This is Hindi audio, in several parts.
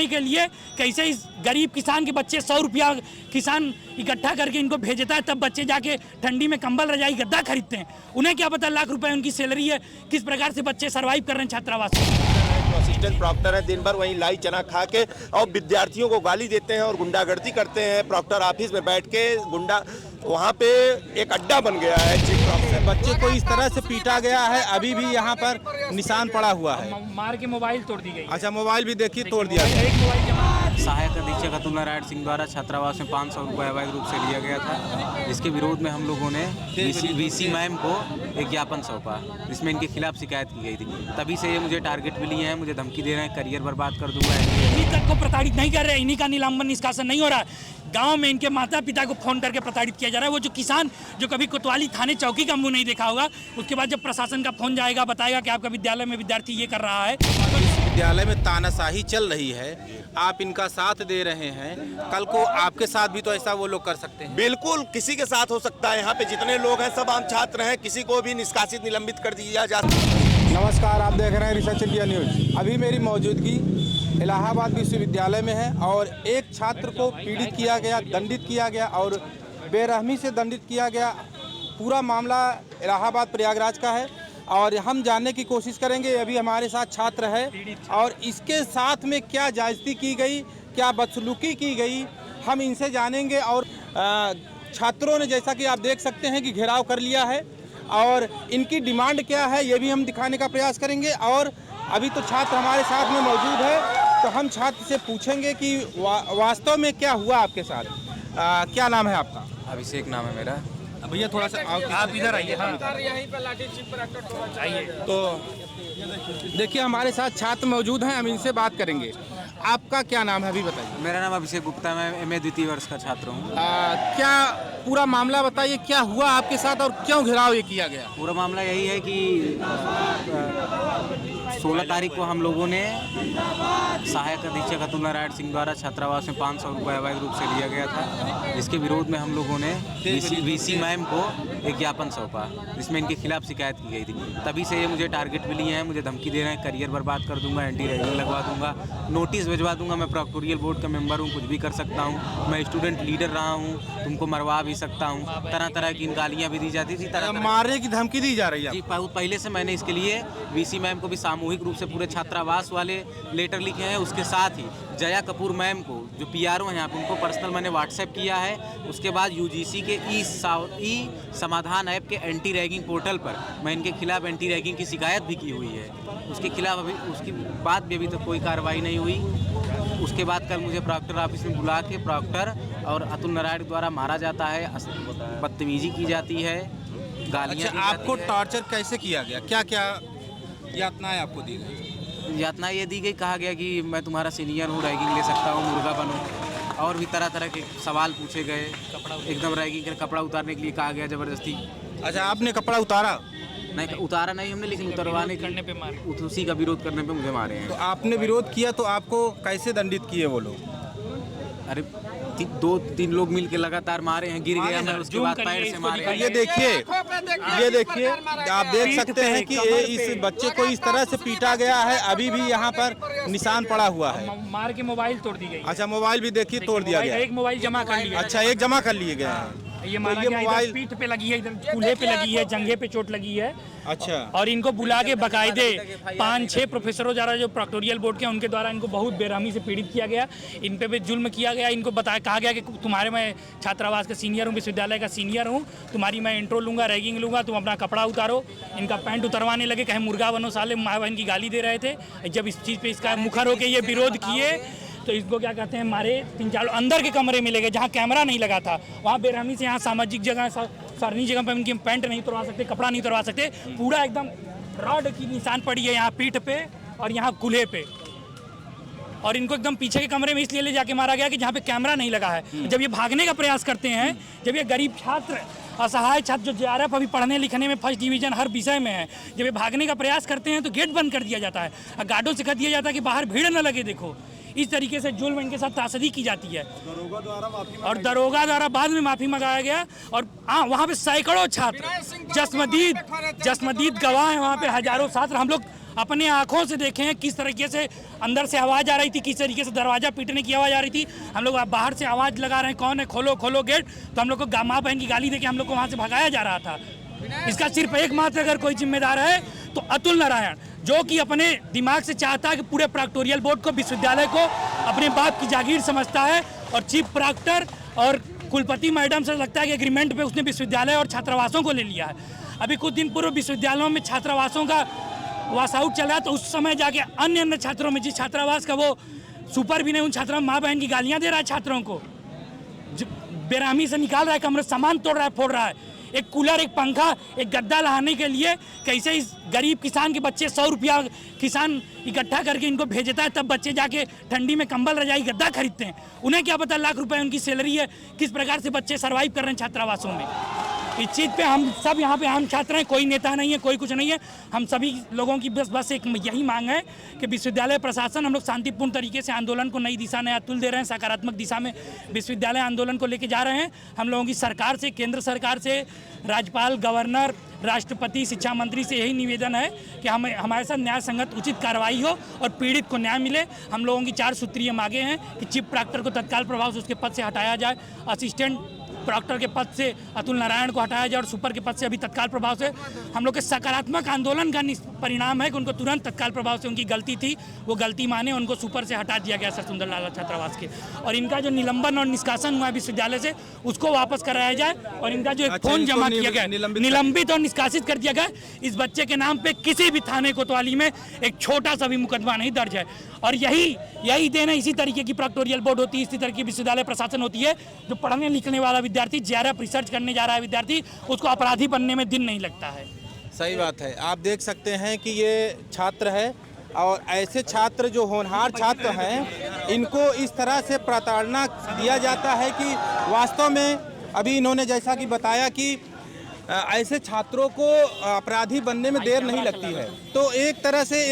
करने के लिए कैसे इस गरीब किसान के बच्चे 100 रुपया किसान इकट्ठा करके इनको भेजता है, तब बच्चे जाके ठंडी में कंबल रजाई गद्दा खरीदते हैं। उन्हें क्या पता लाख रुपए उनकी सैलरी है, किस प्रकार से बच्चे सर्वाइव कर रहे हैं छात्रावास में। असिस्टेंट प्रॉक्टर है, दिन भर वहीं लाई चना खा के और विद्यार्थियों को गाली देते हैं और गुंडागर्दी करते हैं। प्रॉक्टर ऑफिस में बैठ के गुंडा, वहाँ पे एक अड्डा बन गया है चीफ प्रॉक्टर। बच्चे को इस तरह से पीटा गया है, अभी भी यहाँ पर निशान पड़ा हुआ है। मार के मोबाइल तोड़ दी गई। अच्छा, मोबाइल भी देखिए तोड़ दिया गया। एक मोबाइल जमा। सहायक अधीक्षक अतुल नारायण सिंह द्वारा छात्रावास में 500 रुपये अवैध रूप से लिया गया था, जिसके विरोध में हम लोगों ने वीसी मैम को एक ज्ञापन सौंपा, जिसमें इनके खिलाफ शिकायत की गई थी। तभी से ये मुझे टारगेट भी लिए हैं, मुझे धमकी दे रहे हैं, करियर बर्बाद कर दूंगा। इन्हीं तक को प्रताड़ित नहीं कर रहे, इन्हीं का निलंबन निष्कासन नहीं हो रहा है। गांव में इनके माता पिता को फोन करके प्रताड़ित किया जा रहा है। वो जो किसान जो कभी कोतवाली थाने चौकी का मुंह नहीं देखा होगा, उसके बाद जब प्रशासन का फोन जाएगा, बताएगा कि आपका विद्यालय में विद्यार्थी ये कर रहा है। विद्यालय में तानाशाही चल रही है, आप इनका साथ दे रहे हैं, कल को आपके साथ भी तो ऐसा वो लोग कर सकते हैं। बिल्कुल किसी के साथ हो सकता है। यहाँ पे जितने लोग हैं सब आम छात्र हैं, किसी को भी निष्कासित निलंबित कर दिया जा सकता है। नमस्कार, आप देख रहे हैं रिसर्च इंडिया न्यूज। अभी मेरी मौजूदगी इलाहाबाद विश्वविद्यालय में है और एक छात्र को पीड़ित किया गया, दंडित किया गया और बेरहमी से दंडित किया गया। पूरा मामला इलाहाबाद प्रयागराज का है और हम जानने की कोशिश करेंगे। अभी हमारे साथ छात्र है और इसके साथ में क्या ज्यादती की गई, क्या बदसलूकी की गई, हम इनसे जानेंगे। और छात्रों ने, जैसा कि आप देख सकते हैं, कि घेराव कर लिया है और इनकी डिमांड क्या है ये भी हम दिखाने का प्रयास करेंगे। और अभी तो छात्र हमारे साथ में मौजूद है, तो हम छात्र से पूछेंगे कि वास्तव में क्या हुआ आपके साथ। क्या नाम है आपका? अभिषेक नाम है मेरा। भैया थोड़ा सा आप इधर आइए। हाँ, आइए। तो देखिए, हमारे साथ छात्र मौजूद हैं, हम इनसे बात करेंगे। आपका क्या नाम है, अभी बताइए। मेरा नाम अभिषेक गुप्ता, मैं MA द्वितीय वर्ष का छात्र हूँ। क्या पूरा मामला बताइए, क्या हुआ आपके साथ और क्यों घेराव ये किया गया? पूरा मामला यही है कि 16 तारीख को हम लोगों ने सहायक अधीक्षक अतुल नारायण सिंह द्वारा छात्रावास में 500 रुपये अवैध रूप से लिया गया था, जिसके विरोध में हम लोगों ने वीसी मैम को एक ज्ञापन सौंपा, जिसमें इनके खिलाफ शिकायत की गई थी। तभी से ये मुझे टारगेट भी लिए हैं, मुझे धमकी दे रहे हैं, करियर बर्बाद कर दूंगा, एंटी रैगिंग लगवा दूंगा, नोटिस भिजवा दूंगा। मैं प्रोक्टोरियल बोर्ड का मेंबर हूँ, कुछ भी कर सकता हूँ, मैं स्टूडेंट लीडर रहा हूँ, तुमको मरवा भी सकता हूँ। तरह तरह की गालियाँ भी दी जाती थी, तरह मारने की धमकी दी जा रही है। जी, पहले से मैंने इसके लिए वीसी मैम को भी सामूहिक रूप से पूरे छात्रावास वाले लेटर लिखे हैं। उसके साथ ही जया कपूर मैम को, जो PRO हैं यहाँ पे, उनको पर्सनल मैंने व्हाट्सएप किया है। उसके बाद UGC के ई समाधान ऐप के एंटी रैगिंग पोर्टल पर मैं इनके खिलाफ एंटी रैगिंग की शिकायत भी की हुई है। उसके खिलाफ अभी, उसकी बात भी अभी तक कोई कार्रवाई नहीं हुई। उसके बाद कल मुझे प्रॉक्टर ऑफिस में बुला के प्रॉक्टर और अतुल नारायण द्वारा मारा जाता है, बदतमीजी की जाती है, गालियाँ। अच्छा, आपको टॉर्चर कैसे किया गया? क्या क्या यातनाएं आपको दी गई? यातना ये दी गई, कहा गया कि मैं तुम्हारा सीनियर हूँ, रैगिंग ले सकता हूँ, मुर्गा बनो, और भी तरह तरह के सवाल पूछे गए। एकदम रैगिंग कर कपड़ा उतारने के लिए कहा गया ज़बरदस्ती। अच्छा, आपने कपड़ा उतारा? नहीं, उतारा नहीं हमने, लेकिन उतरवाने करने पे मारे, उसी का विरोध करने पे मुझे मारे हैं। तो आपने विरोध किया तो आपको कैसे दंडित किए वो लोग? अरे 2-3 लोग मिलके लगातार मारे हैं, गिर गया मैं, उसके बाद पैर से मारे। ये देखिए, आप देख सकते हैं कि इस बच्चे को इस तरह से पीटा गया है, अभी भी यहाँ पर निशान पड़ा हुआ है। मार के मोबाइल तोड़ दी गई। अच्छा, मोबाइल भी देखिए तोड़ दिया गया। एक मोबाइल जमा कर लिया। अच्छा, एक जमा कर लिए गए हैं। ये मारा गया, इधर पीठ पे लगी है, इधर कूल्हे पे लगी है, जंघे पे चोट लगी है। अच्छा, और इनको बुला के बकायदे 5-6 प्रोफेसरों द्वारा, जो प्रोक्टोरियल बोर्ड के, उनके द्वारा इनको बहुत बेरहमी से पीड़ित किया गया, इन पे भी जुल्म किया गया। इनको कहा गया कि तुम्हारे, मैं छात्रावास का सीनियर हूँ, विश्वविद्यालय का सीनियर हूँ, तुम्हारी मैं इंट्रो लूँगा, रैगिंग लूँगा, तुम अपना कपड़ा उतारो। इनका पैंट उतरवाने लगे, कहीं मुर्गा बनो साले, माँ बहन की गाली दे रहे थे। जब इस चीज़ पर इसका मुखर होकर ये विरोध किए तो इसको क्या कहते हैं, मारे। 3-4 अंदर के कमरे में ले गए जहाँ कैमरा नहीं लगा था, वहाँ बेरहमी से, यहाँ सामाजिक जगह, सार्वजनिक जगह पर इनकी पैंट नहीं उतरवा सकते, कपड़ा नहीं उतरवा सकते। पूरा एकदम रॉड की निशान पड़ी है यहाँ पीठ पे और यहाँ कूल्हे पे। और इनको एकदम पीछे के कमरे में इसलिए ले जाके मारा गया कि जहाँ पे कैमरा नहीं लगा है। जब ये भागने का प्रयास करते हैं, जब ये गरीब छात्र, असहाय छात्र जो JRF अभी पढ़ने लिखने में फर्स्ट डिवीजन हर विषय में है, जब ये भागने का प्रयास करते हैं तो गेट बंद कर दिया जाता है और गार्डों से कह दिया जाता है कि बाहर भीड़ न लगे। देखो, इस तरीके से जुल्म इनके साथ तासदी की जाती है और दरोगा द्वारा बाद में माफ़ी मंगाया गया। और हाँ, वहाँ पे सैकड़ों छात्र, जस्मदीद गवाह हैं, वहाँ पे हजारों छात्र, हम लोग अपने आंखों से देखे हैं किस तरीके से अंदर से आवाज़ आ रही थी, किस तरीके से दरवाज़ा पीटने की आवाज़ आ रही थी। हम लोग बाहर से आवाज़ लगा रहे हैं, कौन है, खोलो खोलो गेट, तो हम लोग को माँ बहन की गाली देके हम लोग को वहाँ से भगाया जा रहा था। इसका सिर्फ एकमात्र अगर कोई जिम्मेदार है तो अतुल नारायण, जो कि अपने दिमाग से चाहता है कि पूरे प्रॉक्टोरियल बोर्ड को, विश्वविद्यालय को अपने बाप की जागीर समझता है। और चीफ प्रॉक्टर और कुलपति मैडम से लगता है कि एग्रीमेंट पे उसने विश्वविद्यालय और छात्रावासों को ले लिया है। अभी कुछ दिन पूर्व विश्वविद्यालयों में छात्रावासों का वास आउट चला, तो उस समय जाके अन्य छात्रों में, जिस छात्रावास का वो सुपर भी नहीं, उन छात्रों में माँ बहन की गालियाँ दे रहा है, छात्रों को बेरहमी से निकाल रहा है, कमरे सामान तोड़ रहा है, फोड़ रहा है। एक कूलर, एक पंखा, एक गद्दा लाने के लिए कैसे इस गरीब किसान के बच्चे 100 रुपया किसान इकट्ठा करके इनको भेजता है, तब बच्चे जाके ठंडी में कंबल रजाई गद्दा खरीदते हैं। उन्हें क्या पता लाख रुपए उनकी सैलरी है, किस प्रकार से बच्चे सर्वाइव कर रहे हैं छात्रावासों में। इस चीज़ पे हम सब यहाँ पे आम छात्र हैं, कोई नेता नहीं है, कोई कुछ नहीं है। हम सभी लोगों की बस एक यही मांग है कि विश्वविद्यालय प्रशासन, हम लोग शांतिपूर्ण तरीके से आंदोलन को नई दिशा, नया तुल दे रहे हैं, सकारात्मक दिशा में विश्वविद्यालय आंदोलन को लेके जा रहे हैं। हम लोगों की सरकार से, केंद्र सरकार से, राज्यपाल, गवर्नर, राष्ट्रपति, शिक्षा मंत्री से यही निवेदन है कि हमारे साथ न्याय संगत उचित कार्रवाई हो और पीड़ित को न्याय मिले। हम लोगों की 4 सूत्रीय मांगे हैं कि चीफ प्रॉक्टर को तत्काल प्रभाव से उसके पद से हटाया जाए, असिस्टेंट प्रॉक्टर के पद से अतुल नारायण को हटाया जाए और सुपर के पद से अभी तत्काल प्रभाव से। हम लोग के सकारात्मक आंदोलन का परिणाम है कि उनको तुरंत तत्काल प्रभाव से, उनकी गलती थी वो गलती माने, उनको सुपर से हटा दिया गया सर सुंदर लाल छात्रावास के। और इनका जो निलंबन और निष्कासन हुआ है विश्वविद्यालय से, उसको वापस कराया जाए। और इनका जो एक फोन जमा किया गया, निलंबित और निष्कासित कर दिया गया। इस बच्चे के नाम पे किसी भी थाने कोतवाली में एक छोटा सा भी मुकदमा नहीं दर्ज है। और यही देन है, इसी तरीके की प्रॉक्टोरियल बोर्ड होती है, इसी तरह की विश्वविद्यालय प्रशासन होती है। जो पढ़ने लिखने वाला विद्यार्थी, जेआरएफ रिसर्च करने जा रहा है विद्यार्थी, उसको अपराधी बनने में दिन नहीं लगता है। सही बात है। आप देख सकते हैं कि ये छात्र है, और ऐसे छात्र जो होनहार छात्र हैं, इनको इस तरह से प्रताड़ना दिया जाता है कि वास्तव में अभी इन्होंने जैसा कि बताया कि ऐसे छात्रों को अपराधी बनने में देर नहीं लगती है। तो एक तरह से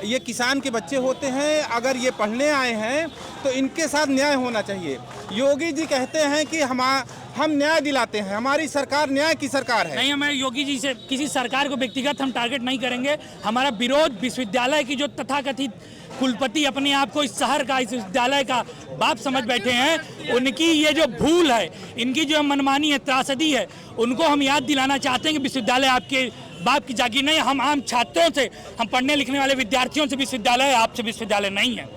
ये किसान के बच्चे होते हैं, अगर ये पढ़ने आए हैं तो इनके साथ न्याय होना चाहिए। योगी जी कहते हैं कि हम न्याय दिलाते हैं, हमारी सरकार न्याय की सरकार है। नहीं, हमें योगी जी से किसी सरकार को व्यक्तिगत हम टारगेट नहीं करेंगे। हमारा विरोध विश्वविद्यालय की जो तथाकथित कुलपति अपने आप को इस शहर का, इस विश्वविद्यालय का बाप समझ बैठे हैं, उनकी ये जो भूल है, इनकी जो मनमानी है, त्रासदी है, उनको हम याद दिलाना चाहते हैं कि विश्वविद्यालय आपके बाप की जागीर नहीं है। हम आम छात्रों से, हम पढ़ने लिखने वाले विद्यार्थियों से विश्वविद्यालय है, आपसे विश्वविद्यालय नहीं है।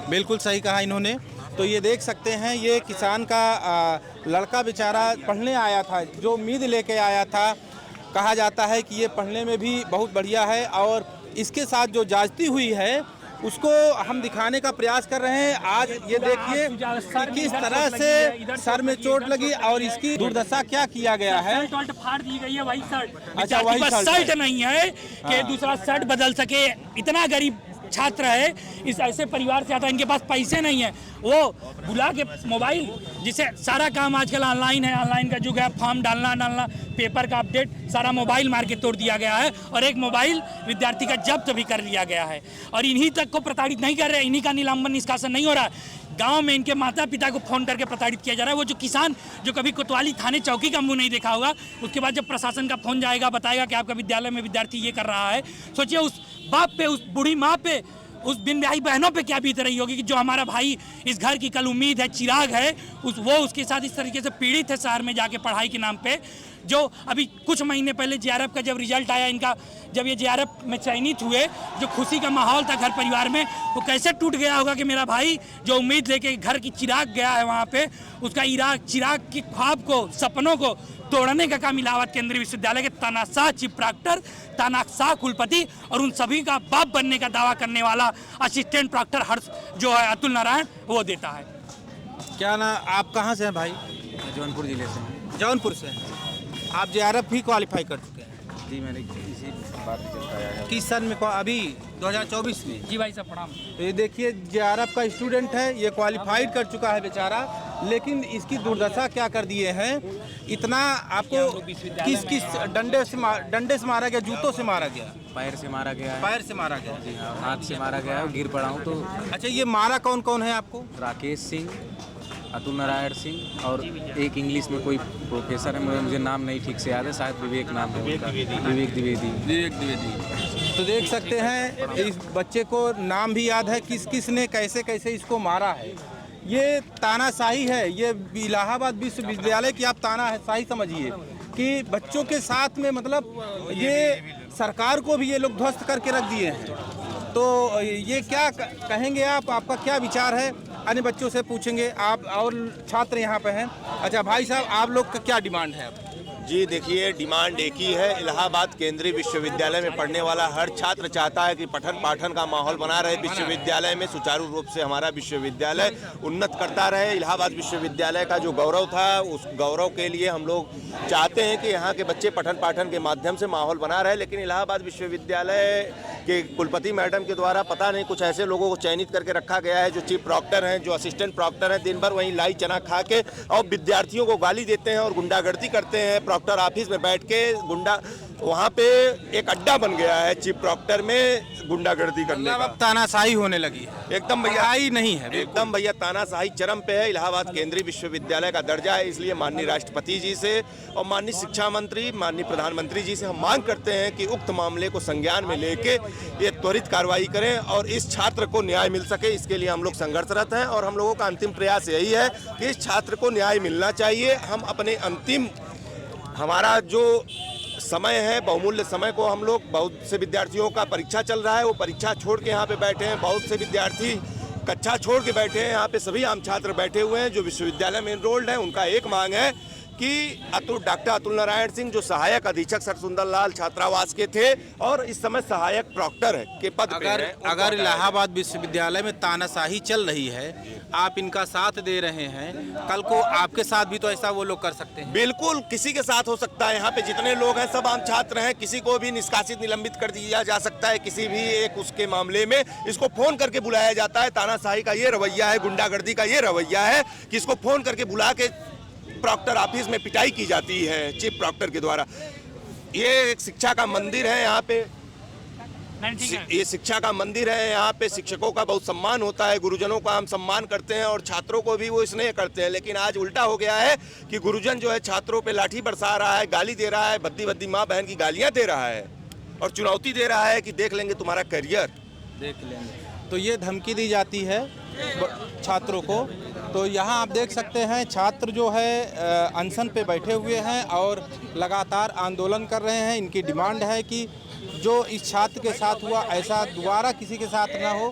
बिल्कुल सही कहा इन्होंने। तो ये देख सकते हैं, ये किसान का लड़का बेचारा पढ़ने आया था, जो उम्मीद लेके आया था। कहा जाता है कि ये पढ़ने में भी बहुत बढ़िया है, और इसके साथ जो जाजती हुई है उसको हम दिखाने का प्रयास कर रहे हैं। आज ये देखिए कि किस तरह से सर में चोट लगी और इसकी दुर्दशा क्या किया गया है। शर्ट फाड़ दी गई है, वही शर्ट। अच्छा, वही शर्ट नहीं है कि दूसरा शर्ट बदल सके। इतना गरीब छात्र है, इस ऐसे परिवार से आता है, इनके पास पैसे नहीं है। वो बुला के मोबाइल, जिसे सारा काम आजकल ऑनलाइन है, ऑनलाइन का युग है, फॉर्म डालना, पेपर का अपडेट सारा मोबाइल मार के तोड़ दिया गया है। और एक मोबाइल विद्यार्थी का जब्त भी कर लिया गया है। और इन्हीं तक को प्रताड़ित नहीं कर रहे, इन्हीं का निलंबन निष्कासन नहीं हो रहा है। गांव में इनके माता पिता को फोन करके प्रताड़ित किया जा रहा है। वो जो किसान जो कभी कोतवाली थाने चौकी का मुंह नहीं देखा होगा, उसके बाद जब प्रशासन का फोन जाएगा, बताएगा कि आपका विद्यालय में विद्यार्थी ये कर रहा है, सोचिए उस बाप पे, उस बूढ़ी माँ पे, उस बिन ब्याही बहनों पे क्या बीत रही होगी कि जो हमारा भाई इस घर की कल उम्मीद है, चिराग है, वो उसके साथ इस तरीके से पीड़ित है शहर में जाके पढ़ाई के नाम पे। जो अभी कुछ महीने पहले जेआरएफ का जब रिजल्ट आया इनका, जब ये जेआरएफ में चयनित हुए, जो खुशी का माहौल था घर परिवार में, वो कैसे टूट गया होगा कि मेरा भाई जो उम्मीद लेके घर की चिराग गया है वहाँ पे, उसका चिराग की ख्वाब को, सपनों को तोड़ने का काम इलाहाबाद केंद्रीय विश्वविद्यालय के तानाशाह चीफ प्रॉक्टर, तानाशाह कुलपति और उन सभी का बाप बनने का दावा करने वाला असिस्टेंट प्रॉक्टर हर्ष जो है अतुल नारायण, वो देता है। क्या ना, आप कहाँ से हैं भाई? जौनपुर जिले से। जौनपुर से। आप जेआरएफ भी क्वालिफाई कर चुके हैं? जी, मैंने इसी बात बताया है। किस सन में? अभी 2024 में। जी भाई साहब प्रणाम। तो ये देखिए, जेआरएफ का स्टूडेंट है, ये क्वालिफाइड कर चुका है बेचारा, लेकिन इसकी दुर्दशा क्या कर दिए हैं। इतना आपको किस डंडे से मारा गया? जूतों से मारा गया? पैर से मारा गया है। पैर से मारा गया? जी हाँ, हाथ से मारा गया है, गिर पड़ा हूँ तो। अच्छा, ये मारा कौन कौन है आपको? राकेश सिंह, अतुल नारायण सिंह और एक इंग्लिश में कोई प्रोफेसर है, मुझे नाम नहीं ठीक से याद है, शायद विवेक नाम है उनका। विवेक द्विवेदी। तो देख सकते हैं इस बच्चे को नाम भी याद है, किस किस ने कैसे कैसे इसको मारा है। ये तानाशाही है, ये इलाहाबाद विश्वविद्यालय की आप तानाशाही समझिए कि बच्चों के साथ में, मतलब ये सरकार को भी ये लोग ध्वस्त करके रख दिए हैं। तो ये क्या कहेंगे आप, आपका क्या विचार है? अन्य बच्चों से पूछेंगे, आप और छात्र यहाँ पे हैं। अच्छा भाई साहब, आप लोग का क्या डिमांड है? जी देखिए, डिमांड एक ही है। इलाहाबाद केंद्रीय विश्वविद्यालय में पढ़ने वाला हर छात्र चाहता है कि पठन पाठन का माहौल बना रहे विश्वविद्यालय में, सुचारू रूप से हमारा विश्वविद्यालय उन्नत करता रहे। इलाहाबाद विश्वविद्यालय का जो गौरव था, उस गौरव के लिए हम लोग चाहते हैं कि यहाँ के बच्चे पठन पाठन के माध्यम से माहौल बना रहे। लेकिन इलाहाबाद विश्वविद्यालय के कुलपति मैडम के द्वारा पता नहीं कुछ ऐसे लोगों को चयनित करके रखा गया है जो चीफ प्रॉक्टर हैं, जो असिस्टेंट प्रॉक्टर हैं, दिन भर वहीं लाई चना खा के और विद्यार्थियों को गाली देते हैं और गुंडागर्दी करते हैं। प्रॉक्टर ऑफिस में बैठ के गुंडा, वहाँ पे एक अड्डा बन गया है चीफ प्रॉक्टर में गुंडागर्दी करने का। तानाशाही होने लगी है, एकदम भैया, पढ़ाई नहीं है, एकदम भैया तानाशाही चरम पे है। इलाहाबाद केंद्रीय विश्वविद्यालय का दर्जा है, इसलिए माननीय राष्ट्रपति जी से और माननीय शिक्षा मंत्री, माननीय प्रधानमंत्री जी से हम मांग करते हैं कि उक्त मामले को संज्ञान में लेके ये त्वरित कार्रवाई करें और इस छात्र को न्याय मिल सके। इसके लिए हम लोग संघर्षरत हैं और हम लोगों का अंतिम प्रयास यही है कि इस छात्र को न्याय मिलना चाहिए। हम अपने अंतिम, हमारा जो समय है, बहुमूल्य समय को हम लोग, बहुत से विद्यार्थियों का परीक्षा चल रहा है, वो परीक्षा छोड़ के यहाँ पे बैठे हैं। बहुत से विद्यार्थी कक्षा छोड़ के बैठे हैं, यहाँ पे सभी आम छात्र बैठे हुए हैं जो विश्वविद्यालय में एनरोल्ड हैं। उनका एक मांग है कि डॉक्टर अतुल नारायण सिंह जो सहायक अधीक्षक सर सुंदर लाल छात्रावास के थे और इस समय सहायक प्रॉक्टर के पद पे हैं, अगर इलाहाबाद विश्वविद्यालय में तानाशाही चल रही है, आप इनका साथ दे रहे हैं, कल को आपके साथ भी तो ऐसा वो लोग कर सकते हैं। बिल्कुल, किसी के साथ हो सकता है। यहाँ पे जितने लोग हैं सब आम छात्र हैं, किसी को भी निष्कासित निलंबित कर दिया जा सकता है किसी भी एक उसके मामले में। इसको फोन करके बुलाया जाता है। तानाशाही का ये रवैया है, गुंडागर्दी का ये रवैया है कि इसको फोन करके बुला के प्रॉक्टर ऑफिस में पिटाई की जाती है चीफ प्रॉक्टर के द्वारा। ये एक शिक्षा का मंदिर है, यहाँ पे ये शिक्षा का मंदिर है। यहाँ पे शिक्षकों का बहुत सम्मान होता है, गुरुजनों का हम सम्मान करते हैं और छात्रों को भी वो स्नेह करते हैं। लेकिन आज उल्टा हो गया है कि गुरुजन जो है छात्रों पे लाठी बरसा रहा है, गाली दे रहा है, भद्दी भद्दी माँ बहन की गालियाँ दे रहा है और चुनौती दे रहा है कि देख लेंगे तुम्हारा करियर, देख लेंगे। तो ये धमकी दी जाती है छात्रों को। तो यहाँ आप देख सकते हैं छात्र जो है अनशन पे बैठे हुए हैं और लगातार आंदोलन कर रहे हैं। इनकी डिमांड है कि जो इस छात्र के साथ हुआ ऐसा दोबारा किसी के साथ ना हो।